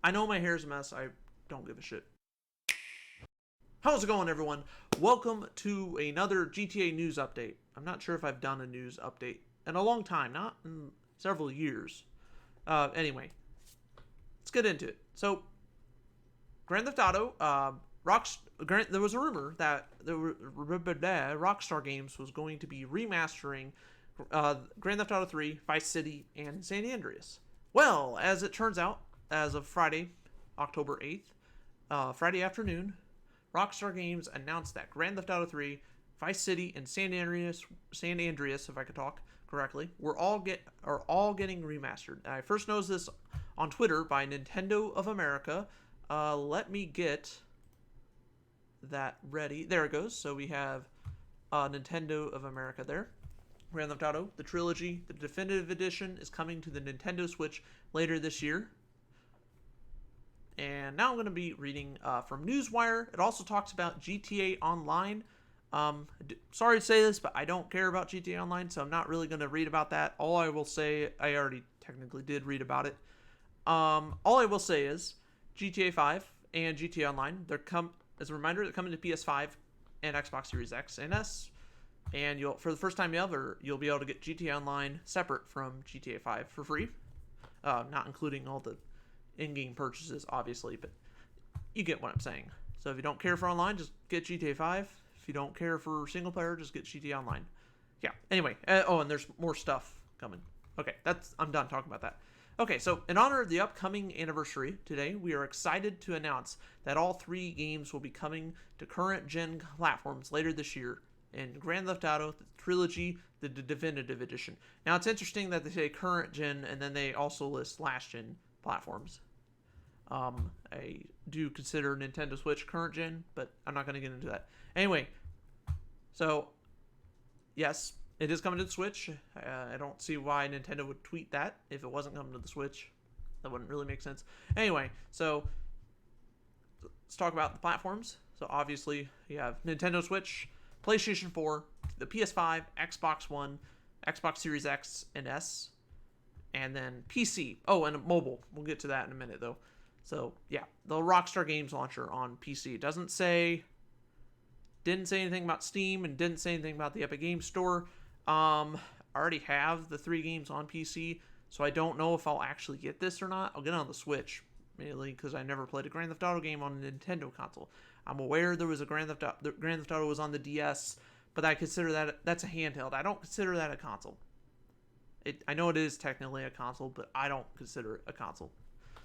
I know my hair's a mess. I don't give a shit. How's it going, everyone? Welcome to another GTA news update. I'm not sure if I've done a news update in a long time, not in several years. Anyway, let's get into it. So, Grand Theft Auto, there was a rumor that Rockstar Games was going to be remastering Grand Theft Auto 3, Vice City, and San Andreas. Well, as it turns out, as of Friday, October 8th, Friday afternoon, Rockstar Games announced that Grand Theft Auto 3, Vice City, and San Andreas, if I could talk correctly, are all getting remastered. I first noticed this on Twitter by Nintendo of America. Let me get that ready. There it goes. So we have Nintendo of America there. Grand Theft Auto, the trilogy, the definitive edition is coming to the Nintendo Switch later this year. And now I'm going to be reading from Newswire. It also talks about GTA Online. Sorry to say this, but I don't care about GTA Online, so I'm not really going to read about that. All I will say, I already technically did read about it. All I will say is GTA 5 and GTA Online, as a reminder, they're coming to PS5 and Xbox Series X and S. And for the first time ever, you'll be able to get GTA Online separate from GTA 5 for free. Not including all the in-game purchases, obviously, but you get what I'm saying. So if you don't care for online, just get GTA 5. If you don't care for single player, just get GTA Online. Yeah, anyway. And there's more stuff coming. Okay, I'm done talking about that. Okay, so in honor of the upcoming anniversary today, we are excited to announce that all three games will be coming to current-gen platforms later this year in Grand Theft Auto, the Trilogy, the Definitive Edition. Now, it's interesting that they say current-gen, and then they also list last-gen platforms. I do consider Nintendo Switch current gen, but I'm not going to get into that. Anyway, so yes, it is coming to the Switch. I don't see why Nintendo would tweet that if it wasn't coming to the Switch. That wouldn't really make sense. Anyway, so let's talk about the platforms. So obviously, you have Nintendo Switch, PlayStation 4, the PS5, Xbox One, Xbox Series X and S, and then PC. Oh, and mobile. We'll get to that in a minute, though. So, yeah, the Rockstar Games launcher on PC. It didn't say anything about Steam and didn't say anything about the Epic Games Store. I already have the three games on PC, so I don't know if I'll actually get this or not. I'll get it on the Switch, mainly because I never played a Grand Theft Auto game on a Nintendo console. I'm aware there was a Grand Theft Auto was on the DS, but I consider that's a handheld. I don't consider that a console. I know it is technically a console, but I don't consider it a console.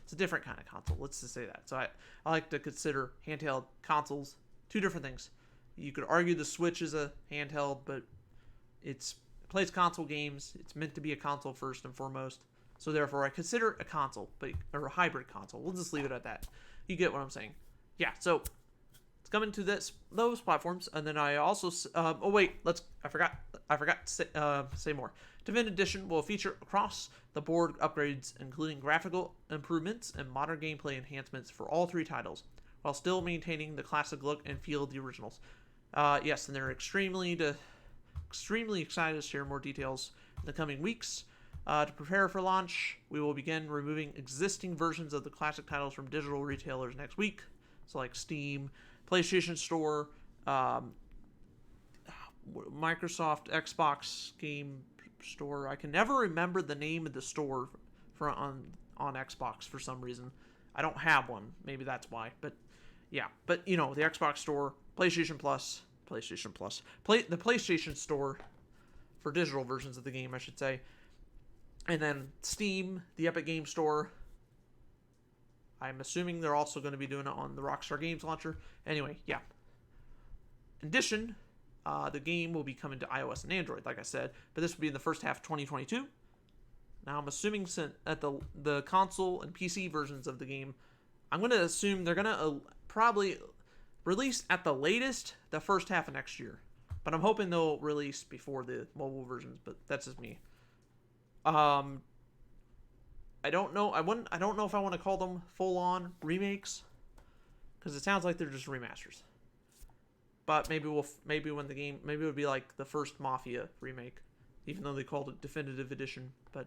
It's a different kind of console. Let's just say that. So I like to consider handheld consoles two different things. You could argue the Switch is a handheld, but it plays console games. It's meant to be a console first and foremost. So therefore, I consider it a console, or a hybrid console. We'll just leave it at that. You get what I'm saying? Yeah. So it's coming to those platforms, and then I also I forgot to say more. Definitive Edition will feature across the board upgrades, including graphical improvements and modern gameplay enhancements for all three titles, while still maintaining the classic look and feel of the originals. Yes, and they're extremely excited to share more details in the coming weeks. To prepare for launch, we will begin removing existing versions of the classic titles from digital retailers next week, so like Steam, PlayStation Store, Microsoft Xbox Game Store. I can never remember the name of the store on Xbox for some reason. I don't have one. Maybe that's why. But yeah. But the Xbox Store, PlayStation Plus, the PlayStation Store for digital versions of the game, I should say, and then Steam, the Epic Games Store. I'm assuming they're also going to be doing it on the Rockstar Games launcher. Anyway, yeah. In addition, the game will be coming to iOS and Android, like I said, but this will be in the first half of 2022. Now, I'm assuming at the console and PC versions of the game, I'm going to assume they're going to probably release at the latest the first half of next year. But I'm hoping they'll release before the mobile versions, but that's just me. I don't know. I don't know if I want to call them full-on remakes, because it sounds like they're just remasters. But maybe when the game, maybe it would be like the first Mafia remake, even though they called it Definitive Edition. But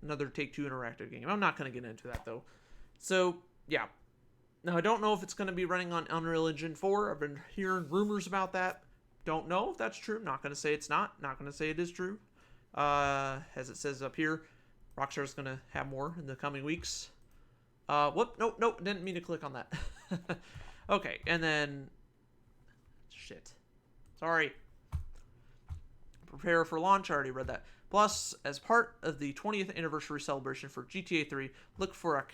another Take-Two interactive game. I'm not going to get into that though. So, yeah. Now, I don't know if it's going to be running on Unreal Engine 4. I've been hearing rumors about that. Don't know if that's true. Not going to say it's not. Not going to say it is true. As it says up here, Rockstar's going to have more in the coming weeks. Whoop, nope, didn't mean to click on that. Okay, and then... Shit. Sorry. Prepare for launch, I already read that. Plus, as part of the 20th anniversary celebration for GTA 3, look for a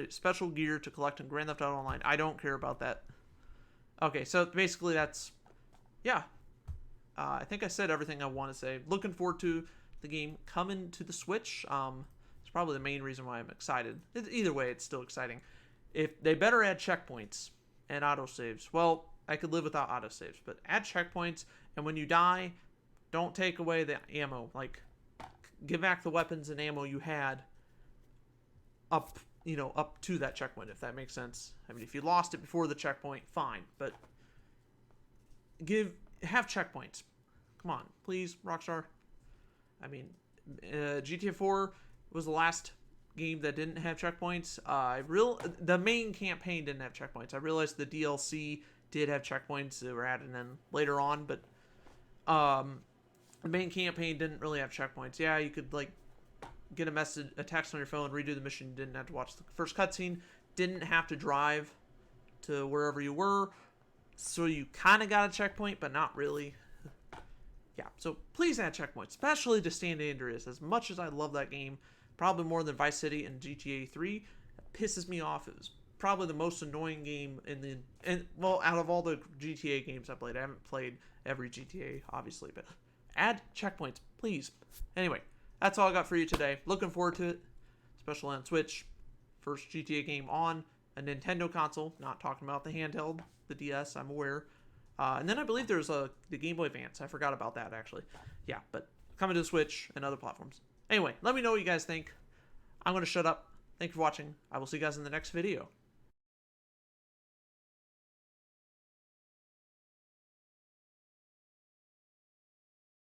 special gear to collect in Grand Theft Auto Online. I don't care about that. Okay, so basically that's... Yeah. I think I said everything I want to say. Looking forward to the game coming to the Switch. It's probably the main reason why I'm excited. Either way, it's still exciting. If they better add checkpoints and autosaves. Well, I could live without autosaves, but add checkpoints, and when you die, don't take away the ammo. Like, give back the weapons and ammo you had up to that checkpoint, if that makes sense. I mean, if you lost it before the checkpoint, fine, but have checkpoints. Come on, please, Rockstar. I mean, GTA 4 was the last game that didn't have checkpoints. The main campaign didn't have checkpoints. I realized the DLC did have checkpoints that were added in later on, but the main campaign didn't really have checkpoints. Yeah, you could like get a text on your phone, redo the mission. You didn't have to watch the first cutscene. Didn't have to drive to wherever you were. So you kind of got a checkpoint, but not really. Yeah, so please add checkpoints, especially to San Andreas. As much as I love that game, probably more than Vice City and GTA 3, it pisses me off. It was probably the most annoying game out of all the GTA games I played. I haven't played every GTA, obviously, but add checkpoints, please. Anyway, that's all I got for you today. Looking forward to it, especially on Switch. First GTA game on a Nintendo console. Not talking about the handheld, the DS, I'm aware. And then I believe there's the Game Boy Advance. I forgot about that, actually. Yeah, but coming to the Switch and other platforms. Anyway, let me know what you guys think. I'm going to shut up. Thank you for watching. I will see you guys in the next video.